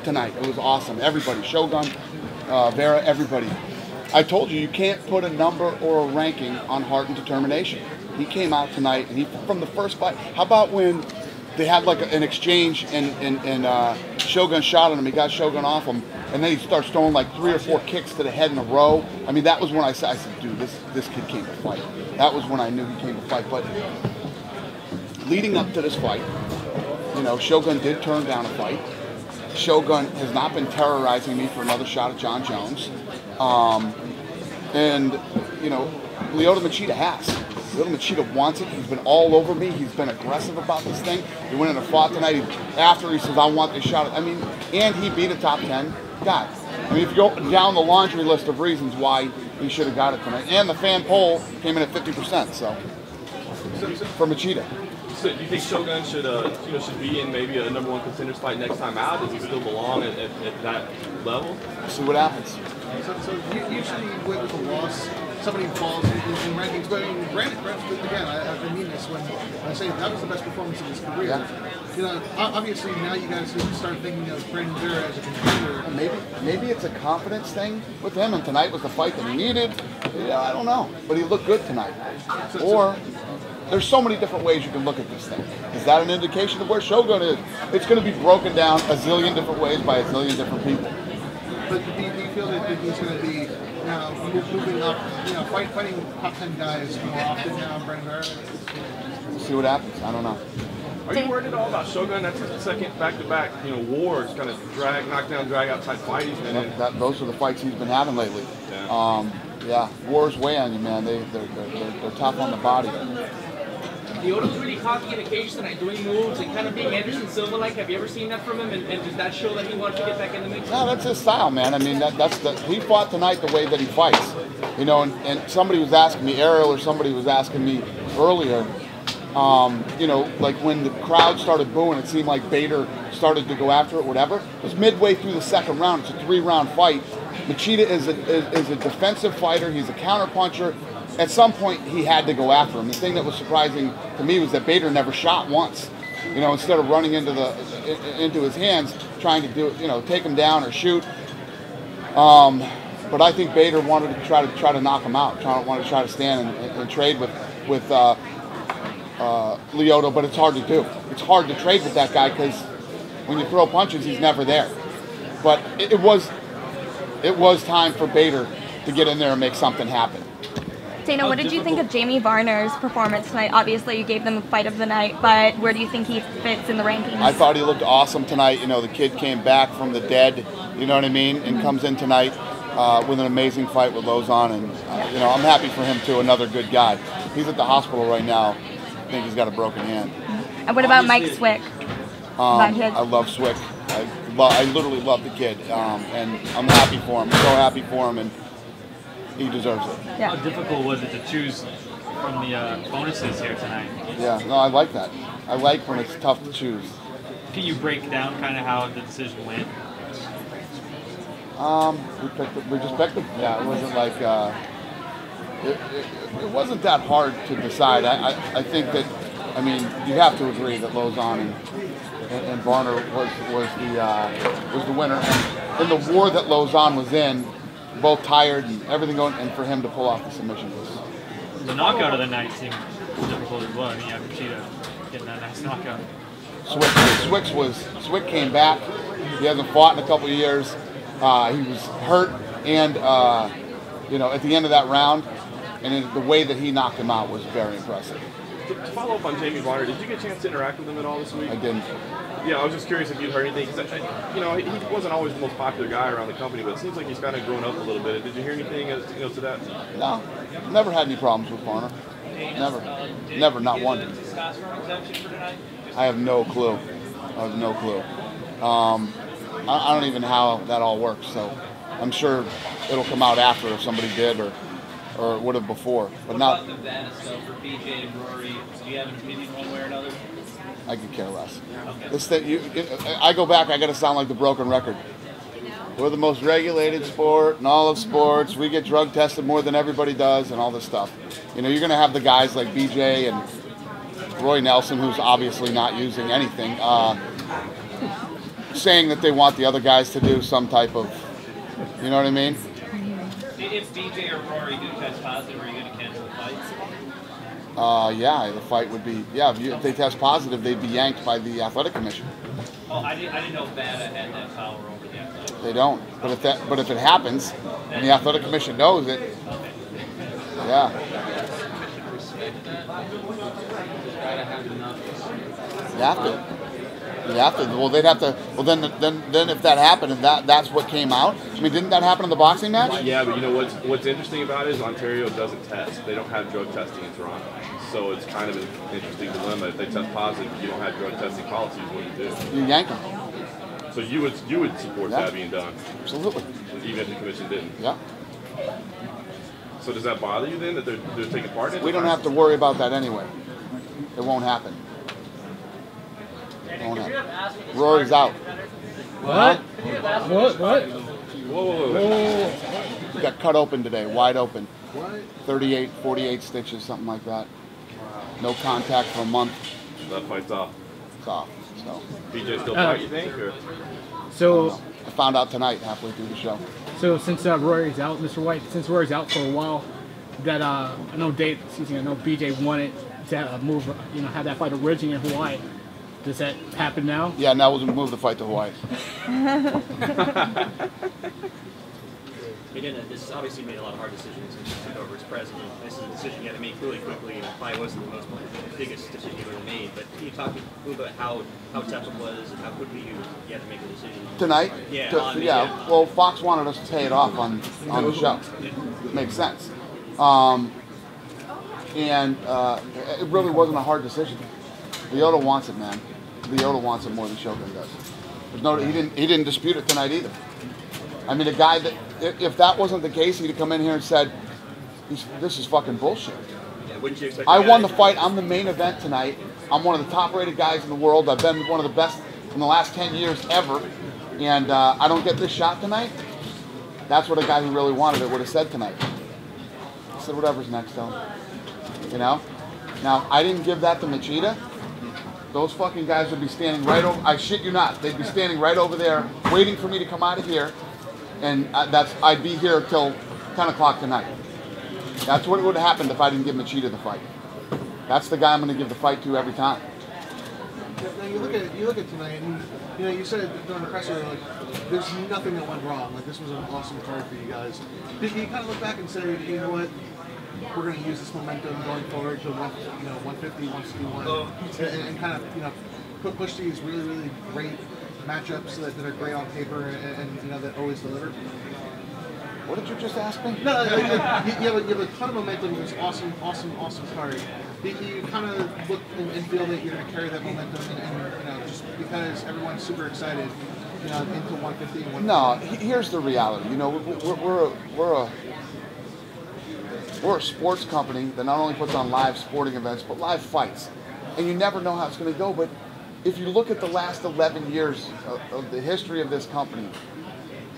tonight. It was awesome. Everybody, Shogun, Vera, everybody. I told you, you can't put a number or a ranking on heart and determination. He came out tonight, and from the first fight. How about when they had like an exchange, and Shogun shot at him. He got Shogun off him, and then he starts throwing like 3 or 4 kicks to the head in a row. I mean, that was when I said, dude, this kid came to fight. That was when I knew he came to fight. But leading up to this fight, Shogun did turn down a fight. Shogun has not been terrorizing me for another shot at John Jones. And Lyoto Machida has. Lyoto Machida wants it. He's been all over me. He's been aggressive about this thing. He went in and fought tonight. After he says, I want this shot. I mean, and he beat a top 10 guy. I mean, if you go down the laundry list of reasons why he should have got it tonight. And the fan poll came in at 50%, so for Machida. So do you think Shogun should be in maybe a #1 contenders fight next time out? Does he still belong at that level? See what happens. So usually with a loss, somebody falls in rankings. But Brandon, again, I mean this when I say that was the best performance of his career. Yeah. Obviously now you guys start thinking of Brandon Vera as a contender. Maybe it's a confidence thing with him, and tonight was the fight that he needed. I don't know, but he looked good tonight. There's so many different ways you can look at this thing. Is that an indication of where Shogun is? It's going to be broken down a zillion different ways by a zillion different people. But do you feel that he's going to be now moving up, fighting top 10 guys more often now, Brandon Vera? We'll see what happens. I don't know. Are you worried at all about Shogun? That's his second back-to-back, wars, kind of knockdown, drag-out type fight he's been in. Those are the fights he's been having lately. Yeah. Wars weigh on you, man. They're tough on the body. Lyoto's really cocky in occasion tonight, doing moves and kind of being Anderson Silva-like. Have you ever seen that from him? And does that show that he wants to get back in the mix? No, that's his style, man. I mean, he fought tonight the way that he fights. And somebody was asking me, Ariel or somebody was asking me earlier, like when the crowd started booing, it seemed like Bader started to go after it, whatever. It was midway through the second round. It's a 3-round fight. Machida is a defensive fighter. He's a counterpuncher. At some point, he had to go after him. The thing that was surprising to me was that Bader never shot once. Instead of running into his hands, trying to do take him down or shoot. But I think Bader wanted to try to knock him out. Wanted to try to stand and trade with Lyoto, but it's hard to do. It's hard to trade with that guy because when you throw punches, he's never there. But it was time for Bader to get in there and make something happen. Dana, what did you think of Jamie Varner's performance tonight? Obviously, you gave them the fight of the night, but where do you think he fits in the rankings? I thought he looked awesome tonight. The kid came back from the dead, you know what I mean, and comes in tonight with an amazing fight with Lozon, and I'm happy for him too. Another good guy. He's at the hospital right now. I think he's got a broken hand. And what about Mike Swick? I love Swick. I literally love the kid, and I'm happy for him. So happy for him, and he deserves it. Yeah. How difficult was it to choose from the bonuses here tonight? Yeah, no, I like that. I like when it's tough to choose. Can you break down kind of how the decision went? We just picked them. Yeah, it wasn't like it wasn't that hard to decide. I think that, I mean, you have to agree that Lozon and Varner was the winner. And in the war that Lozon was in, both tired and everything going, and for him to pull off the submission was. The knockout of the night seemed difficult as well. I mean, Machida getting that nice knockout. Swick came back. He hasn't fought in a couple of years. He was hurt, and at the end of that round, and the way that he knocked him out was very impressive. To follow up on Jamie Varner, did you get a chance to interact with him at all this week? I didn't. Yeah, I was just curious if you'd heard anything. Cause he wasn't always the most popular guy around the company, but it seems like he's kind of grown up a little bit. Did you hear anything to that? No, never had any problems with Varner. Never, not one. I have no clue. I don't even know how that all works, so I'm sure it'll come out after if somebody did or would have before, but not. What about the Venice though for BJ and Rory? Do you have an opinion one way or another? I could care less. Okay. This thing, I go back. I got to sound like the broken record. We're the most regulated sport in all of sports. We get drug tested more than everybody does, and all this stuff. You're going to have the guys like BJ and Roy Nelson, who's obviously not using anything. saying that they want the other guys to do some type of, you know what I mean? If BJ or Rory do test positive, are you going to cancel the fight? Yeah, the fight would be, if they test positive, they'd be yanked by the athletic commission. Oh, I didn't know BATA had that power over the athletic. They don't. But if it happens, and the athletic commission knows it, yeah. You have to. You have to. Well, they'd have to. Well, then if that happened, and that's what came out. I mean, didn't that happen in the boxing match? Yeah, but you know what's interesting about it is Ontario doesn't test. They don't have drug testing in Toronto. So it's kind of an interesting dilemma. If they test positive, you don't have drug testing policies. What do you do? You yank them. So you would support that being done, Absolutely. even if the commission didn't. Yeah. So does that bother you then that they're taking part in it? We don't have to worry about that anyway. It won't happen. It won't happen. Rory's out. What? What? Whoa. He got cut open today, wide open. What? 38, 48 stitches, something like that. No contact for a month. That fight's off. It's off. So BJ still fight, you think? Or? So I found out tonight, halfway through the show. So since Rory's out, Mr. White, since Rory's out for a while, that I know BJ wanted to move, have that fight originally in Hawaii. Does that happen now? Yeah, now we'll move the fight to Hawaii. Again, this obviously made a lot of hard decisions and took over as president. This is a decision you had to make really quickly, and it probably wasn't the biggest decision you ever made. But can you talk a little about how tough it was and how quickly you had to make a decision? Tonight? Yeah. Well, Fox wanted us to pay it off on the show. Makes sense. And it really wasn't a hard decision. Leota wants it, man. Leota wants it more than Shogun does. He didn't dispute it tonight either. I mean, a guy that, if that wasn't the case, he'd have come in here and said, this is fucking bullshit. Yeah, wouldn't you expect I won the fight. I'm the main event tonight. I'm one of the top-rated guys in the world. I've been one of the best in the last 10 years ever. And I don't get this shot tonight? That's what a guy who really wanted it would have said tonight. I said, whatever's next, though. You know? Now, I didn't give that to Machida. Those fucking guys would be standing right over, I shit you not, they'd be standing right over there waiting for me to come out of here. And I'd be here till 10 o'clock tonight. That's what would have happened if I didn't give Machida the fight. That's the guy I'm going to give the fight to every time. Now you look at tonight, and you said during the presser, like, there's nothing that went wrong. Like, this was an awesome card for you guys. Did you kind of look back and say, you know what, we're going to use this momentum going forward to 150, 161, and kind of push these really, really great matchups that are great on paper and that always deliver? What did you just ask me? No, you have a ton of momentum. It's awesome card. You kind of look and feel that you're going to carry that momentum, and just because everyone's super excited, into 150 and 150. No, here's the reality. We're a sports company that not only puts on live sporting events, but live fights. And you never know how it's going to go, but if you look at the last 11 years of the history of this company,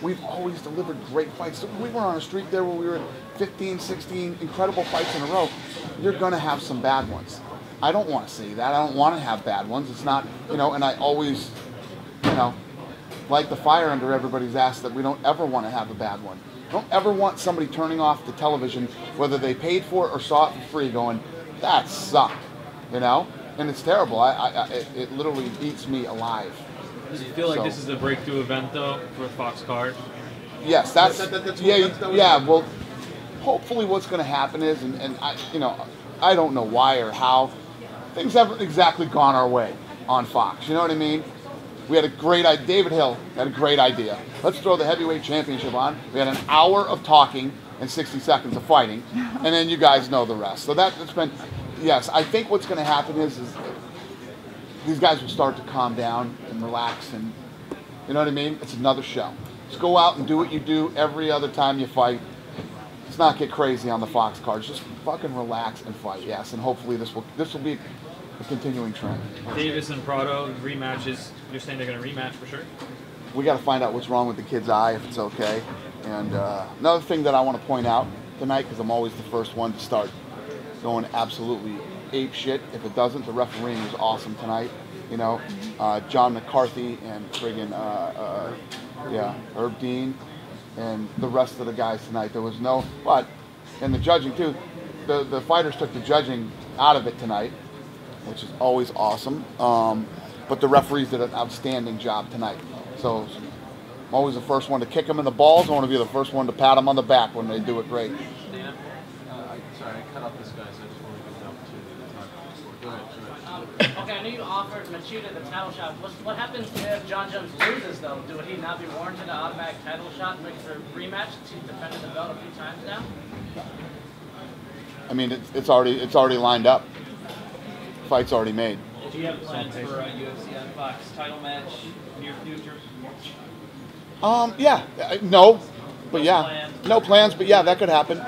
we've always delivered great fights. We were on a streak there where we were 15, 16 incredible fights in a row. You're going to have some bad ones. I don't want to see that. I don't want to have bad ones. It's not, and I always, light the fire under everybody's ass that we don't ever want to have a bad one. Don't ever want somebody turning off the television, whether they paid for it or saw it for free, going, that sucked, And it's terrible. It literally eats me alive. Does it feel like this is a breakthrough event, though, for Fox Card? Yes, well, hopefully what's going to happen is, and I don't know why or how, things haven't exactly gone our way on Fox. You know what I mean? We had a great idea. David Hill had a great idea. Let's throw the heavyweight championship on. We had an hour of talking and 60 seconds of fighting, and then you guys know the rest. So that's been, yes, I think what's going to happen is these guys will start to calm down and relax, and you know what I mean? It's another show. Just go out and do what you do every other time you fight. Let's not get crazy on the Fox cards. Just fucking relax and fight, yes. And hopefully this will be a continuing trend. Davis and Prado rematches. You're saying they're going to rematch for sure? We got to find out what's wrong with the kid's eye, if it's okay. And another thing that I want to point out tonight, because I'm always the first one to start going absolutely ape shit. If it doesn't, the refereeing was awesome tonight. You know, John McCarthy and friggin' Herb Dean and the rest of the guys tonight. There was no, but and the judging too. The fighters took the judging out of it tonight, which is always awesome. But the referees did an outstanding job tonight. So I'm always the first one to kick them in the balls. I want to be the first one to pat them on the back when they do it great. Dana, sorry, I cut off this guy, so I just want to give the opportunity to talk. Go ahead. Okay, I know you offered Machida the title shot. What happens if John Jones loses, though? Would he not be warranted an automatic title shot for a rematch? He's defended the belt a few times now. I mean, it's already lined up. Fight's already made. Do you have plans for a UFC on Fox title match near future? Yeah, no, but yeah, no plans, but yeah, that could happen.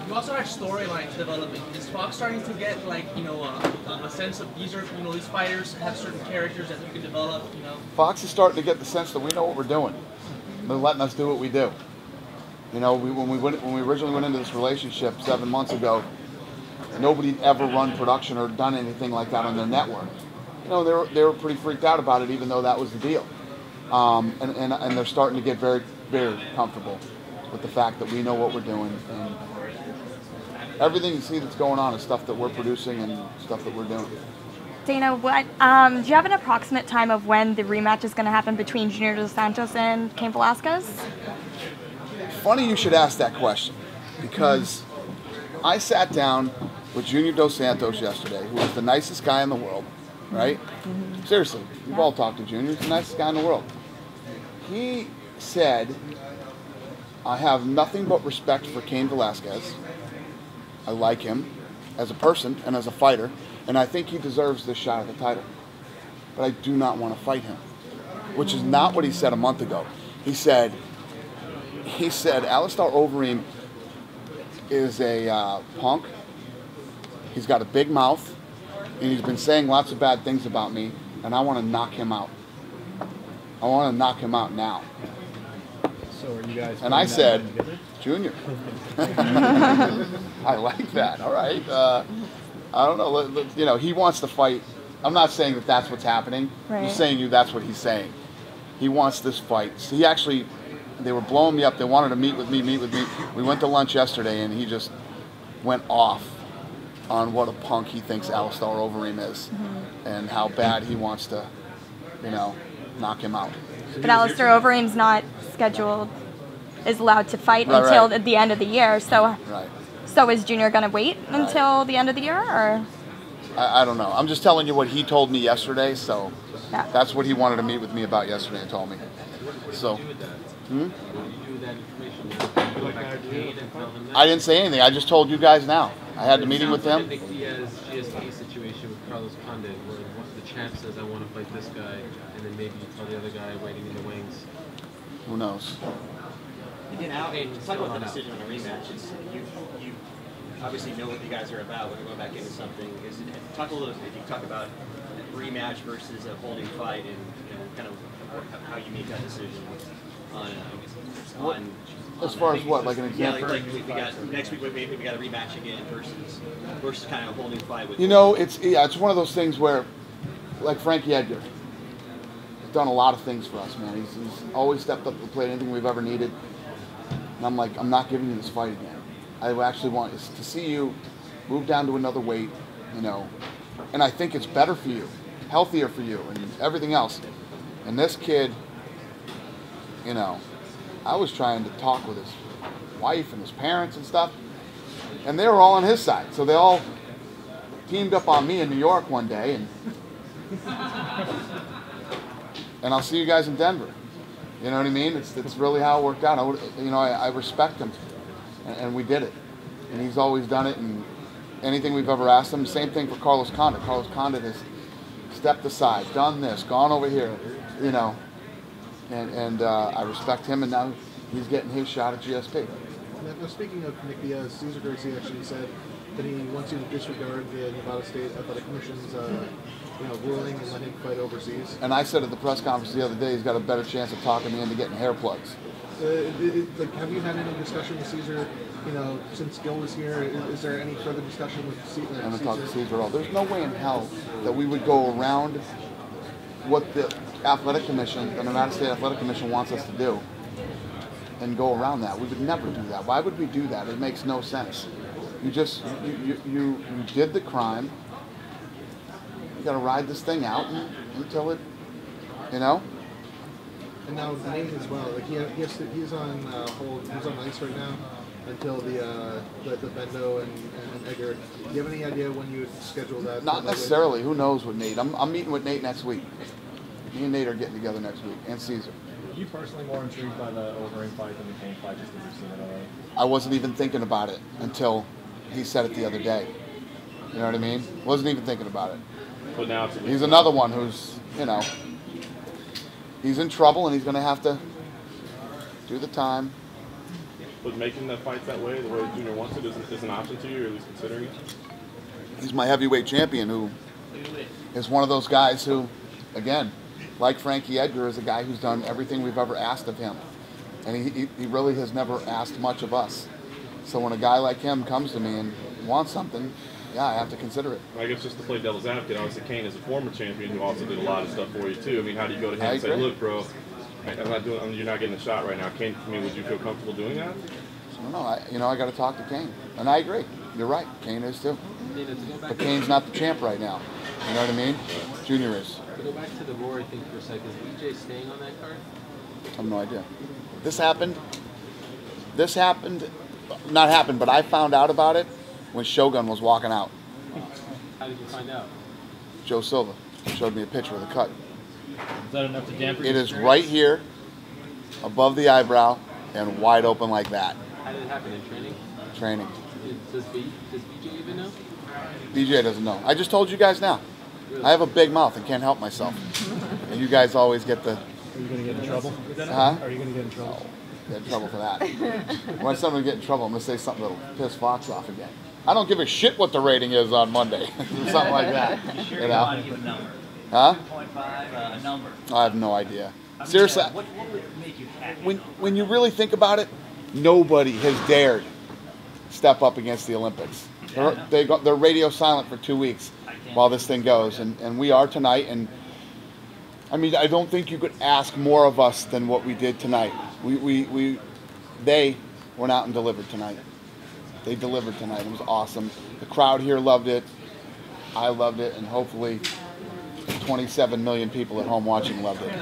You also have storylines developing. Is Fox starting to get like a sense of these fighters have certain characters that you can develop? Fox is starting to get the sense that we know what we're doing. They're letting us do what we do. You know, when we originally went into this relationship 7 months ago, nobody'd ever run production or done anything like that on their network. You know, they were pretty freaked out about it, even though that was the deal. And they're starting to get very, very comfortable with the fact that we know what we're doing, and everything you see that's going on is stuff that we're producing and stuff that we're doing. Dana, do you have an approximate time of when the rematch is going to happen between Junior Dos Santos and Cain Velasquez? Funny you should ask that question, because I sat down with Junior Dos Santos yesterday, who is the nicest guy in the world, right? Mm-hmm. Seriously, we've all talked to Junior. He's the nicest guy in the world. He said, I have nothing but respect for Cain Velasquez. I like him as a person and as a fighter, and I think he deserves this shot at the title. But I do not want to fight him, which is not what he said a month ago. He said, Alistair Overeem is a punk. He's got a big mouth, and he's been saying lots of bad things about me, and I want to knock him out. I want to knock him out now. So are you guys? And I said, Junior. I like that. All right. I don't know. You know, he wants to fight. I'm not saying that that's what's happening. Right. I'm saying that's what he's saying. He wants this fight. So they were blowing me up. They wanted to meet with me. We went to lunch yesterday, and he just went off on what a punk he thinks Alistair Overeem is, and how bad he wants to, knock him out. But Alistair Overeem's not is allowed to fight until the end of the year. So, so is Junior going to wait until the end of the year, or? I don't know. I'm just telling you what he told me yesterday. So that's what he wanted to meet with me about yesterday and told me. So. I didn't say anything. I just told you guys now. I had the meeting with them. The GSP situation with Carlos Condit, where the champ says, I want to fight this guy, and then maybe you tell the other guy waiting in the wings. Who knows? Talk about the decision on a rematch. You obviously know what you guys are about when you're going back into something. Talk a little bit, if you talk about rematch versus a holding fight, and kind of how you make that decision on as far as what, like an example? Yeah, like we got next week. Maybe we got a rematch again versus kind of holding fight with. It's one of those things where, like Frankie Edgar, he's done a lot of things for us, man. He's always stepped up to the plate, anything we've ever needed. And I'm like, I'm not giving you this fight again. I actually want to see you move down to another weight, and I think it's better for you, healthier for you, and everything else. And this kid, I was trying to talk with his wife and his parents and stuff, and they were all on his side. So they all teamed up on me in New York one day, and I'll see you guys in Denver. You know what I mean? It's really how it worked out. I respect him, and we did it. And he's always done it, and anything we've ever asked him. Same thing for Carlos Condit. Carlos Condit has stepped aside, done this, gone over here, And I respect him, and now he's getting his shot at GSP. Now, speaking of Nick Diaz, Cesar Gracie actually said that he wants you to disregard the Nevada State Athletic Commission's ruling and let him fight overseas. And I said at the press conference the other day, he's got a better chance of talking me into getting hair plugs. Have you had any discussion with Cesar you know, since Gil was here, is there any further discussion with Caesar? I haven't talked to Caesar at all. There's no way in hell that we would go around what the Athletic Commission, the Nevada State Athletic Commission wants us to do and go around that. We would never do that. Why would we do that? It makes no sense. You just, you did the crime. You got to ride this thing out until it, you know? And now Nate as well. Like he's on hold. He's on ice right now until the Bendo and Edgar. Do you have any idea when you would schedule that? Not necessarily. Who knows with Nate? I'm meeting with Nate next week. Me and Nate are getting together next week, and Caesar. Are you personally more intrigued by the Overeem fight than the Kane fight, just because you've seen it already? I wasn't even thinking about it until he said it the other day. You know what I mean? Wasn't even thinking about it. But now he's another one who's, you know, he's in trouble and he's going to have to do the time. But making the fights that way, the way Junior wants it, is an option to you, or at least considering it? He's my heavyweight champion who is one of those guys who, again, like Frankie Edgar, is a guy who's done everything we've ever asked of him. And he really has never asked much of us. So when a guy like him comes to me and wants something, yeah, I have to consider it. I guess just to play devil's advocate, obviously Kane is a former champion who also did a lot of stuff for you too. I mean, how do you go to him and say, look, bro, you're not getting a shot right now. Kane, I mean, would you feel comfortable doing that? I don't know. I got to talk to Kane. And I agree. You're right. Kane is too. But Kane's not the champ right now. You know what I mean? Junior is. To go back to the Rory thing for a second, is BJ staying on that card? I have no idea. This happened, not happened, but I found out about it when Shogun was walking out. How did you find out? Joe Silva showed me a picture of the cut. Is that enough to dampen It your is spirits? right here, above the eyebrow, and wide open like that. How did it happen, in training? Training. Does BJ even know? BJ doesn't know. I just told you guys now. Really? I have a big mouth and can't help myself. And you guys always get the... Are you going to get in trouble? Huh? Are you going to get in trouble? Get in trouble for that. When I to get in trouble, I'm going to say something that'll piss Fox off again. I don't give a shit what the rating is on Monday. Something like that. Sure, you know? want to give a number. Huh? 2.5, a number. I have no idea. I mean, Seriously, what would make you happy? when you really think about it, nobody has dared step up against the Olympics. They're radio silent for 2 weeks while this thing goes, and we are tonight. And I mean, I don't think you could ask more of us than what we did tonight. They went out and delivered tonight. They delivered tonight. It was awesome. The crowd here loved it. I loved it, and hopefully 27 million people at home watching loved it.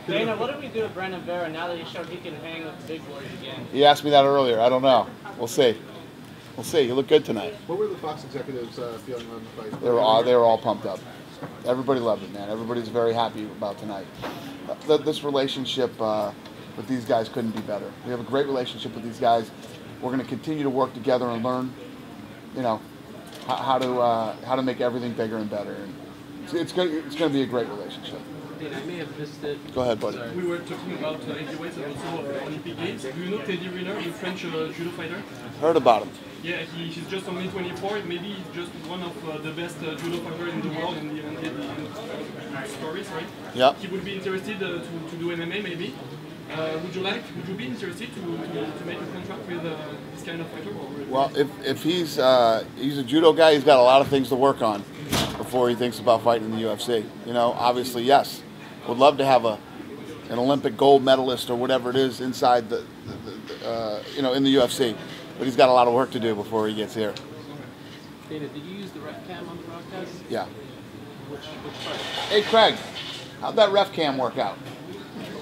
Dana, what do we do with Brandon Vera now that he showed he can hang with the big boys again? He asked me that earlier. I don't know. We'll see. We'll see. You look good tonight. What were the Fox executives feeling on the fight? They were all pumped up. Everybody loved it, man. Everybody's very happy about tonight. This relationship with these guys couldn't be better. We have a great relationship with these guys. We're going to continue to work together and learn, you know, how to make everything bigger and better. And it's going to be a great relationship. Dana, I may have missed it. Go ahead, buddy. Sorry. We were talking about heavyweights and also Olympic Games. Do you know Teddy Riner, the French judo fighter? Heard about him. Yeah, he's just only 24. Maybe he's just one of the best judo fighters in the world in the stories, right? Yep. He would be interested to do MMA, maybe. Would you be interested to make a contract with this kind of fighter? Well, if he's a judo guy, he's got a lot of things to work on before he thinks about fighting in the UFC. You know, obviously, yes. Would love to have an Olympic gold medalist or whatever it is inside the in the UFC. But he's got a lot of work to do before he gets here. Dana, did you use the ref cam on the broadcast? Yeah. Which part? Hey, Craig, how'd that ref cam work out?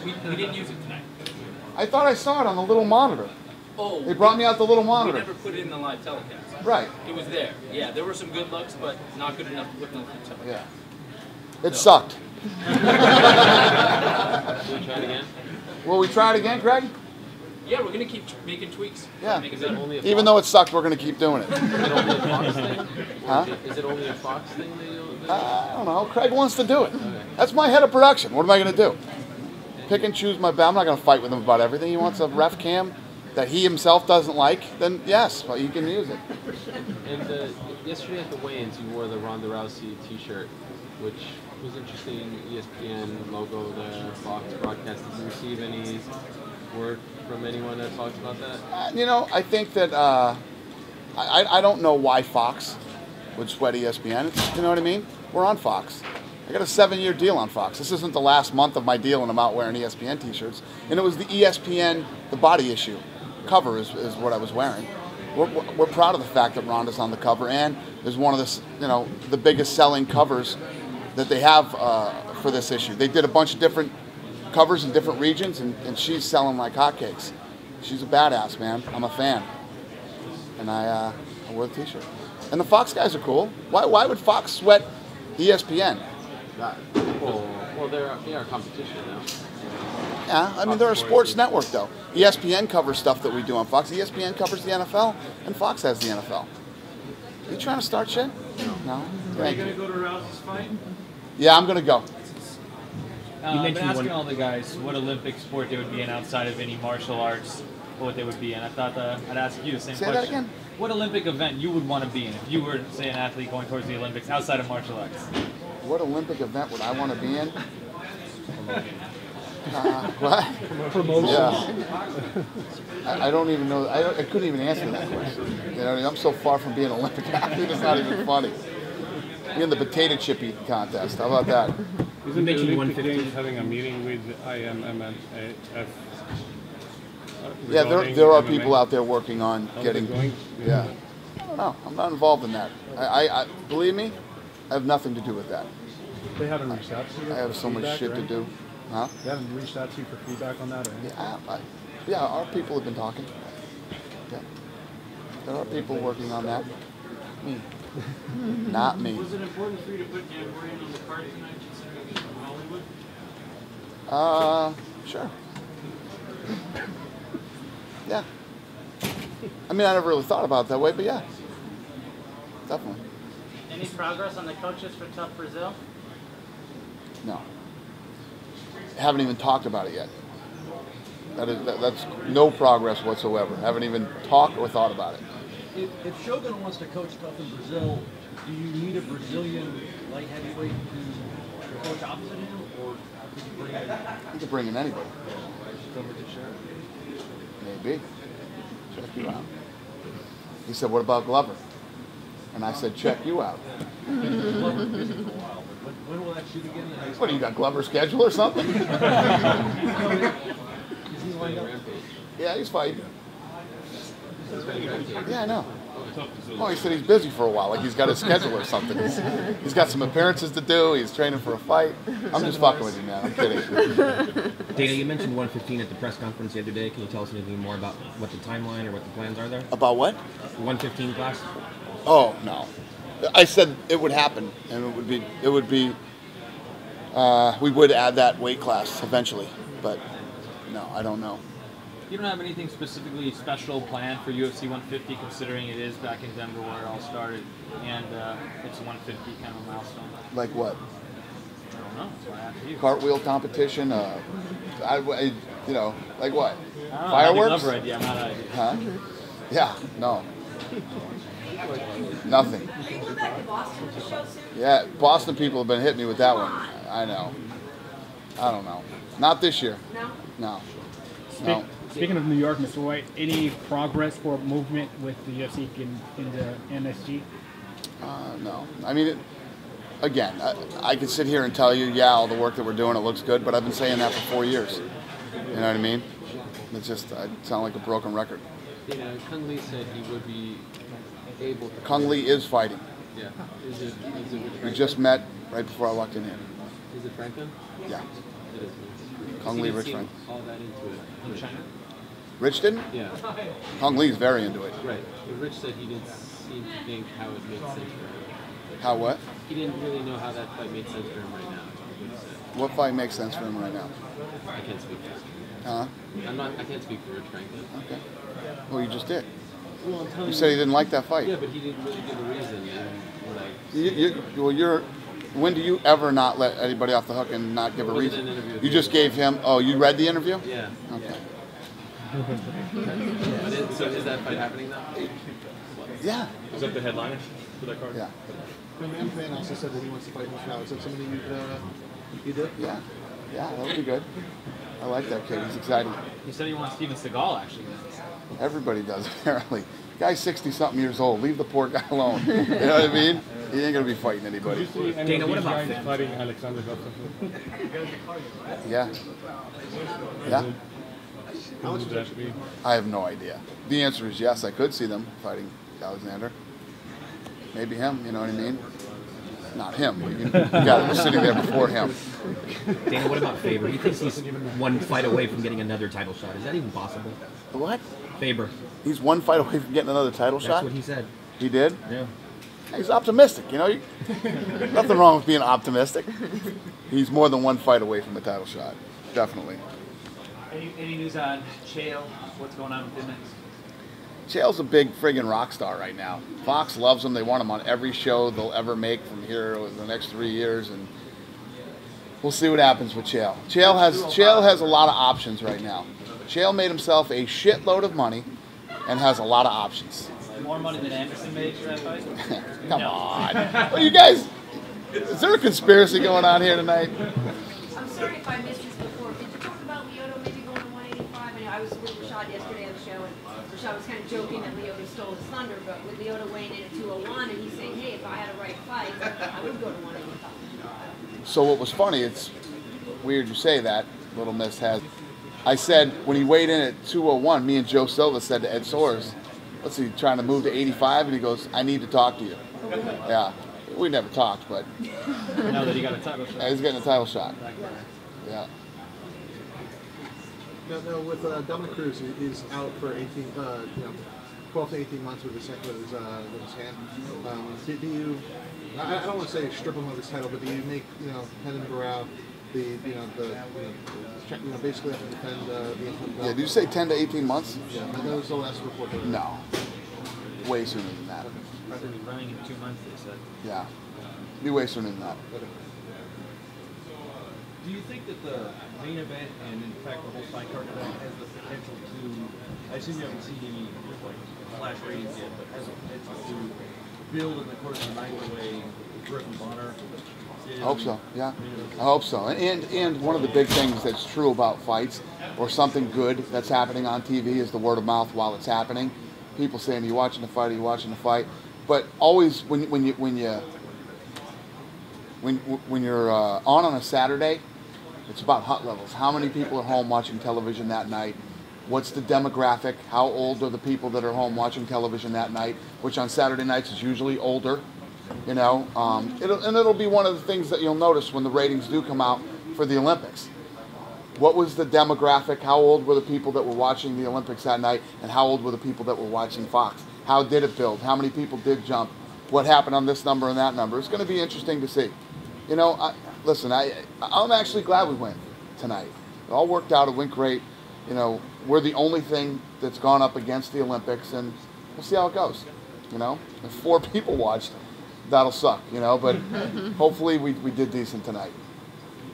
We didn't use it tonight. I thought I saw it on the little monitor. Oh. They brought me out the little We monitor. never put it in the live telecast. Right. It was there. Yeah, there were some good looks, but not good enough to put in the live telecast. Yeah. It sucked. Will we try it again? Will we try it again, Craig? Yeah, we're going to keep making tweaks. Yeah. Make it better. Even though it sucked, we're going to keep doing it. Is it only a Fox thing? Huh? Is it only a Fox thing that you'll... I don't know. Craig wants to do it. That's my head of production. What am I going to do? Pick and choose my battle. I'm not going to fight with him about everything. He wants a ref cam that he himself doesn't like, then yes, well, you can use it. And yesterday at the weigh-ins, you wore the Ronda Rousey T-shirt, which was interesting. ESPN logo, the Fox broadcast. Did you receive any word from anyone that talks about that? You know, I think that I don't know why Fox would sweat ESPN. You know what I mean? We're on Fox. I got a 7-year deal on Fox. This isn't the last month of my deal and I'm out wearing ESPN t-shirts. And it was the ESPN, the body issue cover is what I was wearing. We're proud of the fact that Ronda's on the cover and is one of the, you know, the biggest selling covers that they have for this issue. They did a bunch of different covers in different regions and she's selling like hotcakes. She's a badass, man. I'm a fan. And I wear the t-shirt. And the Fox guys are cool. Why would Fox sweat ESPN? Well, they are competition now. Yeah, I mean, they're a sports network, though. ESPN covers stuff that we do on Fox. ESPN covers the NFL, and Fox has the NFL. You trying to start shit? No. Are Thank you you. going to go to Rouse's fight? Yeah, I'm going to go. I've been asking all the guys what Olympic sport they would be in outside of any martial arts, what they would be in. I thought I'd ask you the same question. Say that again? What Olympic event you would want to be in if you were, say, an athlete going towards the Olympics outside of martial arts? What Olympic event would I want to be in? What? Promotion. Yeah. I don't even know. I couldn't even answer that question. You know, I'm so far from being an Olympic athlete, it's not even funny. Be in the potato chip eating contest. How about that? Isn't the Olympic Games having a meeting with IMMAF? Yeah, there are people out there working on getting. Going? Yeah. I don't know. I'm not involved in that. I believe me, I have nothing to do with that. They haven't reached out to you. I have so much shit to do. Huh? They haven't reached out to you for feedback on that or anything? Yeah, our people have been talking. Yeah. There are people working on that. Me. Not me. Was it important for you to put Dan Bryan on the card tonight, considering he's from Hollywood? Sure. Yeah. I mean, I never really thought about it that way, but yeah. Definitely. Any progress on the coaches for Tough Brazil? No. Haven't even talked about it yet. That's no progress whatsoever. Haven't even talked or thought about it. If Shogun wants to coach Tough in Brazil, do you need a Brazilian light heavyweight to coach opposite him, or could you bring in? You could bring in anybody. Maybe. Check you out. He said, "What about Glover?" And I said, "Check you out." Glover busy for a while, but when will that shoot again? What do you got, Glover schedule or something? Is he lined up? Yeah, he's fighting. Yeah, I know. Oh, he said he's busy for a while, like he's got a schedule or something. He's got some appearances to do. He's training for a fight. I'm just fucking with you, man. I'm kidding. Dana, you mentioned 115 at the press conference the other day. Can you tell us anything more about what the timeline or what the plans are there? About what? 115 class? Oh, no. I said it would happen, and it would be, we would add that weight class eventually, but no, I don't know. You don't have anything specifically special planned for UFC 150, considering it is back in Denver where it all started, and it's a 150 kind of milestone. Like what? I don't know. That's why I asked you. Cartwheel competition? You know, like what? I don't know, Fireworks? That'd be idea. I'm not an idea. Huh? Yeah, no. Nothing. Are you going back to Boston to show soon? Yeah, Boston people have been hitting me with that one. I know. I don't know. Not this year. No? No. No. Speaking of New York, Mr. White, any progress for movement with the UFC in the MSG? No. I mean, again, I could sit here and tell you, yeah, all the work that we're doing, it looks good, but I've been saying that for 4 years. You know what I mean? It's just, I sound like a broken record. Yeah, Kung Lee said he would be able to. Kung Lee is fighting. Yeah. Is it We just met right before I walked in here. Is it Franklin? Yeah. It is. Kung He Lee, didn't Rich seem Frank. all that into it. In China? Rich didn't? Yeah. Kung Lee's very into it. Right. But Rich said he didn't seem to think how it made sense for him. How what? He didn't really know how that fight made sense for him right now. Is what he said. What fight makes sense for him right now? I can't speak for him. Huh? I can't speak for Rich Franklin. Okay. Well, you just did. Well, I'm telling You said he didn't like that fight. Yeah, but he didn't really give a reason. And, Well, when do you ever not let anybody off the hook and not give a It wasn't reason? an interview with You me. just gave him. Oh, you read the interview? Yeah. Okay. So is that fight happening now? Yeah. Is that the headliner for that card? Yeah. M-Fan also said that he wants to fight Mr. Is that something you did? Yeah. Yeah, that would be good. I like that kid. He's exciting. He said he wants Steven Seagal, actually. Everybody does, apparently. Guy's 60-something years old. Leave the poor guy alone. You know what I mean? He ain't going to be fighting anybody. Dana, what about fighting Alexander Gustafsson? Yeah. Yeah. How much would that be? I have no idea. The answer is yes. I could see them fighting Alexander. Maybe him, you know what I mean? Not him. You got him sitting there before him. Dana, what about Faber? He thinks he's one fight away from getting another title shot. Is that even possible? What? Faber. He's one fight away from getting another title shot? That's what he said. He did? Yeah. He's optimistic, you know? Nothing wrong with being optimistic. He's more than one fight away from a title shot. Definitely. Any news on Chael? What's going on with him next? Chael's a big friggin' rock star right now. Fox loves him. They want him on every show they'll ever make from here over the next 3 years, and we'll see what happens with Chael. Chael has a lot of options right now. Chael made himself a shitload of money and has a lot of options. More money than Anderson made for that fight? Come on. Well, you guys, is there a conspiracy going on here tonight? I'm sorry if I missed this before. Did you talk about Lyoto maybe going to 185? I know I was with Rashad yesterday on the show, and Rashad was kind of joking that Lyoto stole his thunder, but with Lyoto weighing in at 201, and he's saying, hey, if I had a right fight, I would go to 185. So what was funny, it's weird you say that, Little Miss has. I said, when he weighed in at 201, me and Joe Silva said to Ed Soares, what's he trying to move to 85? And he goes, I need to talk to you. Yeah, we never talked, but. Now that he got a title shot. Yeah, he's getting a title shot. Yeah. Now with Dominic Cruz, he's out for 12 to 18 months with his hand. Do you? I don't want to say strip him of his title, but do you make Henan Barrow basically have to defend the interim belt? Yeah, did you say 10 to 18 months? Yeah, that was the last report. No. Way sooner than that. Running in 2 months, they said. Yeah. Be way sooner than that. Okay. Do you think that the main event, and in fact the whole sidecar event, has the potential to, I assume you haven't seen any flash ratings yet, but has the potential to build in the course of the night the way Griff and Bonner did? I hope so, yeah. I hope so. And one of the big things that's true about fights, or something good that's happening on TV, is the word of mouth while it's happening. People saying, are you watching the fight, are you watching the fight? But always when you're on a Saturday, it's about hot levels. How many people are home watching television that night? What's the demographic? How old are the people that are home watching television that night? Which on Saturday nights is usually older. You know, it'll be one of the things that you'll notice when the ratings do come out for the Olympics. What was the demographic? How old were the people that were watching the Olympics that night? And how old were the people that were watching Fox? How did it build? How many people did jump? What happened on this number and that number? It's going to be interesting to see. You know, listen, I'm actually glad we went tonight. It all worked out. It went great. You know, we're the only thing that's gone up against the Olympics, and we'll see how it goes. You know, if 4 people watched, that'll suck, you know, but hopefully we did decent tonight.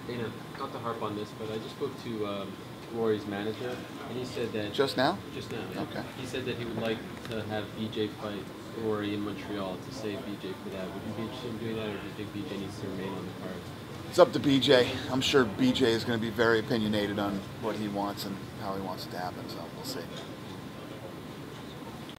Dana, not to harp on this, but I just spoke to Rory's manager, and he said that... Just now? Just now, yeah. Okay. He said that he would like to have BJ fight Rory in Montreal to save BJ for that. Would you be interested in doing that, or do you think BJ needs to remain on the card? It's up to BJ. I'm sure BJ is going to be very opinionated on what he wants and how he wants it to happen, so we'll see.